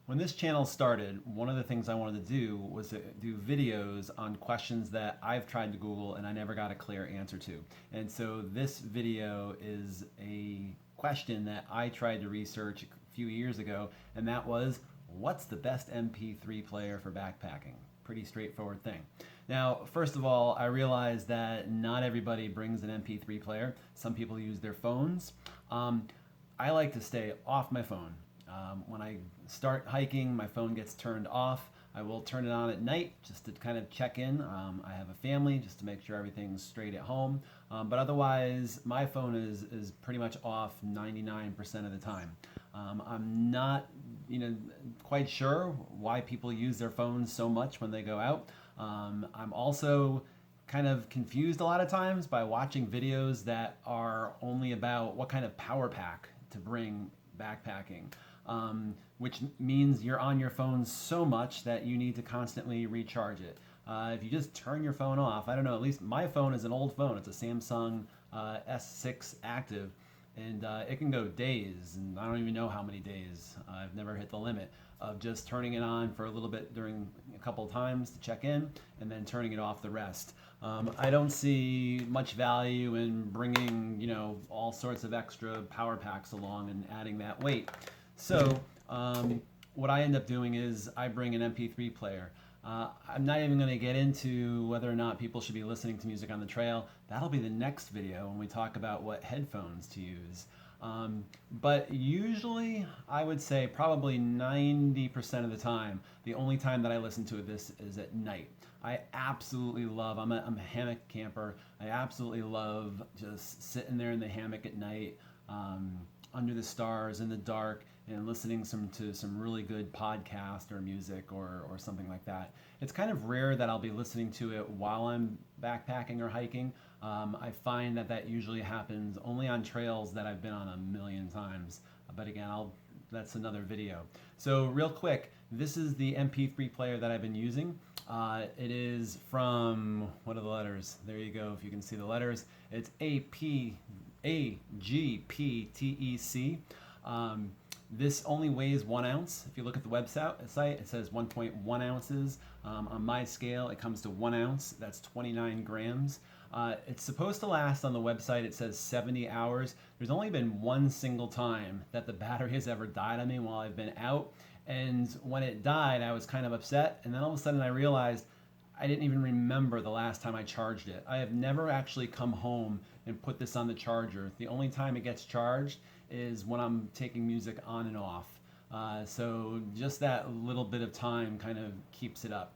When this channel started, one of the things I wanted to do was to do videos on questions that I've tried to Google and I never got a clear answer to. And so this video is a question that I tried to research a few years ago, and that was, what's the best MP3 player for backpacking? Pretty straightforward thing. Now, first of all, I realize that not everybody brings an MP3 player. Some people use their phones. I like to stay off my phone. When I start hiking, my phone gets turned off. I will turn it on at night just to kind of check in. I have a family just to make sure everything's straight at home. But otherwise, my phone is pretty much off 99% of the time. I'm not quite sure why people use their phones so much when they go out. I'm also kind of confused a lot of times by watching videos that are only about what kind of power pack to bring backpacking. Which means you're on your phone so much that you need to constantly recharge it. If you just turn your phone off, I don't know, at least my phone is an old phone. It's a Samsung S6 Active, and it can go days, and I don't even know how many days. I've never hit the limit of just turning it on for a little bit during a couple of times to check in, and then turning it off the rest. I don't see much value in bringing, all sorts of extra power packs along and adding that weight. So what I end up doing is I bring an MP3 player. I'm not even going to get into whether or not people should be listening to music on the trail. That'll be the next video when we talk about what headphones to use. But usually, I would say probably 90% of the time, the only time that I listen to this is at night. I absolutely love, I'm a hammock camper. I absolutely love just sitting there in the hammock at night, under the stars in the dark, and listening to some really good podcast or music or something like that. It's kind of rare that I'll be listening to it while I'm backpacking or hiking. I find that usually happens only on trails that I've been on a million times. But again, that's another video. So real quick, this is the MP3 player that I've been using. It is from, what are the letters? There you go, if you can see the letters. It's AGPTEK. This only weighs 1 ounce. If you look at the website, it says 1.1 ounces. On my scale, it comes to 1 ounce. That's 29 grams. It's supposed to last, on the website, it says 70 hours. There's only been one single time that the battery has ever died on me while I've been out. And when it died, I was kind of upset. And then all of a sudden I realized I didn't even remember the last time I charged it. I have never actually come home and put this on the charger. The only time it gets charged is when I'm taking music on and off. So just that little bit of time kind of keeps it up.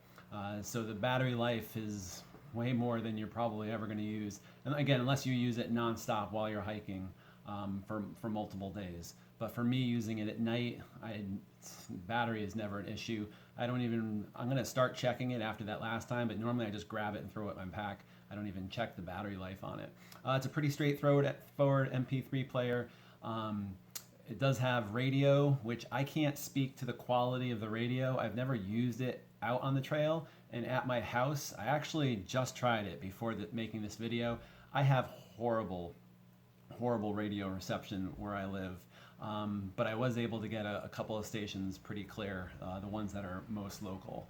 So the battery life is way more than you're probably ever going to use. And again, unless you use it nonstop while you're hiking for multiple days. But for me, using it at night, battery is never an issue. I'm going to start checking it after that last time, but normally I just grab it and throw it in my pack. I don't even check the battery life on it. It's a pretty straightforward MP3 player. It does have radio, which I can't speak to the quality of the radio. I've never used it out on the trail, and at my house, I actually just tried it before making this video. I have horrible radio reception where I live. But I was able to get a couple of stations pretty clear, the ones that are most local.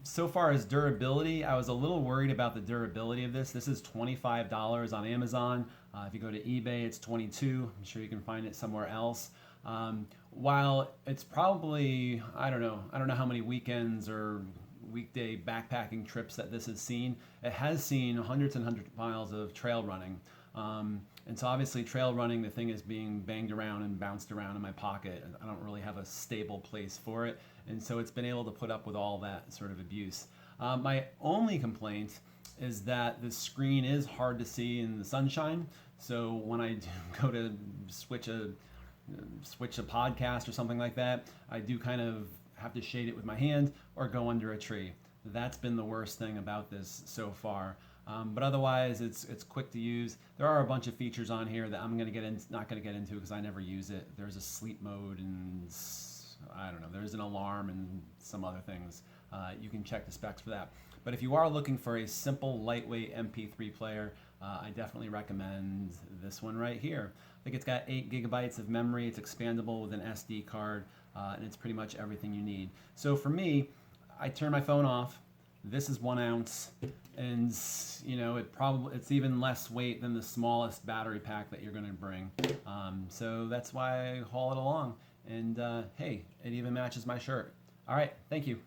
So far as durability, I was a little worried about the durability of this. This is $25 on Amazon. If you go to eBay, it's $22. I'm sure you can find it somewhere else. While it's probably, I don't know how many weekends or weekday backpacking trips that this has seen. It has seen hundreds and hundreds of miles of trail running. And so obviously trail running, the thing is being banged around and bounced around in my pocket. I don't really have a stable place for it. And so it's been able to put up with all that sort of abuse. My only complaint is that the screen is hard to see in the sunshine. So when I do go to switch a podcast or something like that, I do kind of have to shade it with my hand or go under a tree. That's been the worst thing about this so far. But otherwise, it's quick to use. There are a bunch of features on here that I'm not going to get into because I never use it. There's a sleep mode, and I don't know. There's an alarm and some other things. You can check the specs for that. But if you are looking for a simple, lightweight MP3 player, I definitely recommend this one right here. I think it's got 8 gigabytes of memory. It's expandable with an SD card, and it's pretty much everything you need. So for me, I turn my phone off. This is 1 ounce, and you know it's even less weight than the smallest battery pack that you're going to bring. So that's why I haul it along. And hey, it even matches my shirt. All right, thank you.